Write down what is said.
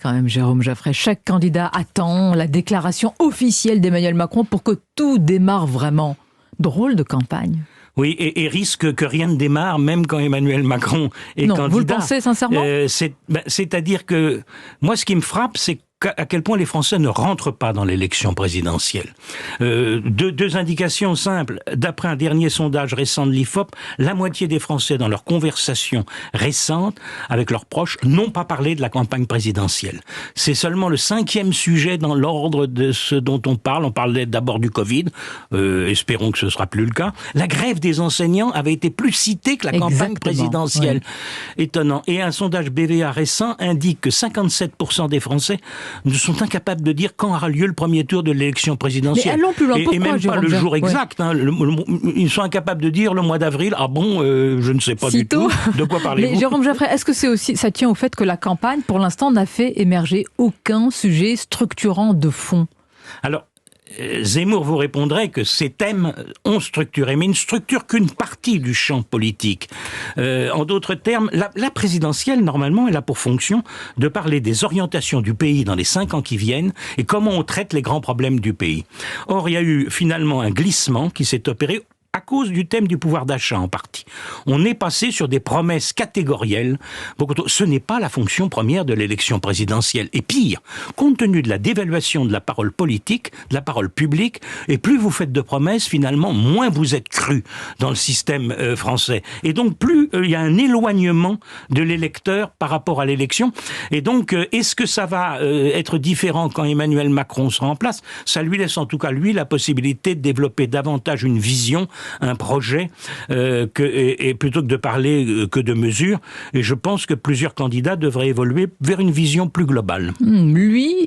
Quand même, Jérôme Jaffray, chaque candidat attend la déclaration officielle d'Emmanuel Macron pour que tout démarre vraiment. Drôle de campagne. Oui, et risque que rien ne démarre, même quand Emmanuel Macron est candidat. Vous le pensez sincèrement ? C'est-à-dire que moi, ce qui me frappe, c'est à quel point les Français ne rentrent pas dans l'élection présidentielle. Deux indications simples. D'après un dernier sondage récent de l'IFOP, la moitié des Français, dans leurs conversations récentes avec leurs proches, n'ont pas parlé de la campagne présidentielle. C'est seulement le 5e sujet dans l'ordre de ce dont on parle. On parlait d'abord du Covid. Espérons que ce ne sera plus le cas. La grève des enseignants avait été plus citée que la campagne présidentielle. Oui. Étonnant. Et un sondage BVA récent indique que 57% des Français sont incapables de dire quand aura lieu le premier tour de l'élection présidentielle. Mais allons plus loin. Pourquoi, et même pas le jour exact. Hein. Ils sont incapables de dire le mois d'avril. Ah bon, je ne sais pas du tout. De quoi parlez-vous ? Mais Jérôme Jaffray, est-ce que ça tient au fait que la campagne, pour l'instant, n'a fait émerger aucun sujet structurant de fond ? Alors, Zemmour vous répondrait que ces thèmes ont structuré, mais ne structurent qu'une partie du champ politique. En d'autres termes, la présidentielle, normalement, elle a pour fonction de parler des orientations du pays dans les 5 ans qui viennent et comment on traite les grands problèmes du pays. Or, il y a eu finalement un glissement qui s'est opéré à cause du thème du pouvoir d'achat en partie. On est passé sur des promesses catégorielles. Ce n'est pas la fonction première de l'élection présidentielle. Et pire, compte tenu de la dévaluation de la parole politique, de la parole publique, et plus vous faites de promesses, finalement, moins vous êtes cru dans le système français. Et donc, plus il y a un éloignement de l'électeur par rapport à l'élection. Et donc, est-ce que ça va être différent quand Emmanuel Macron sera en place ? Ça lui laisse en tout cas, lui, la possibilité de développer davantage une vision, un projet, et plutôt que de parler que de mesures. Et je pense que plusieurs candidats devraient évoluer vers une vision plus globale. Lui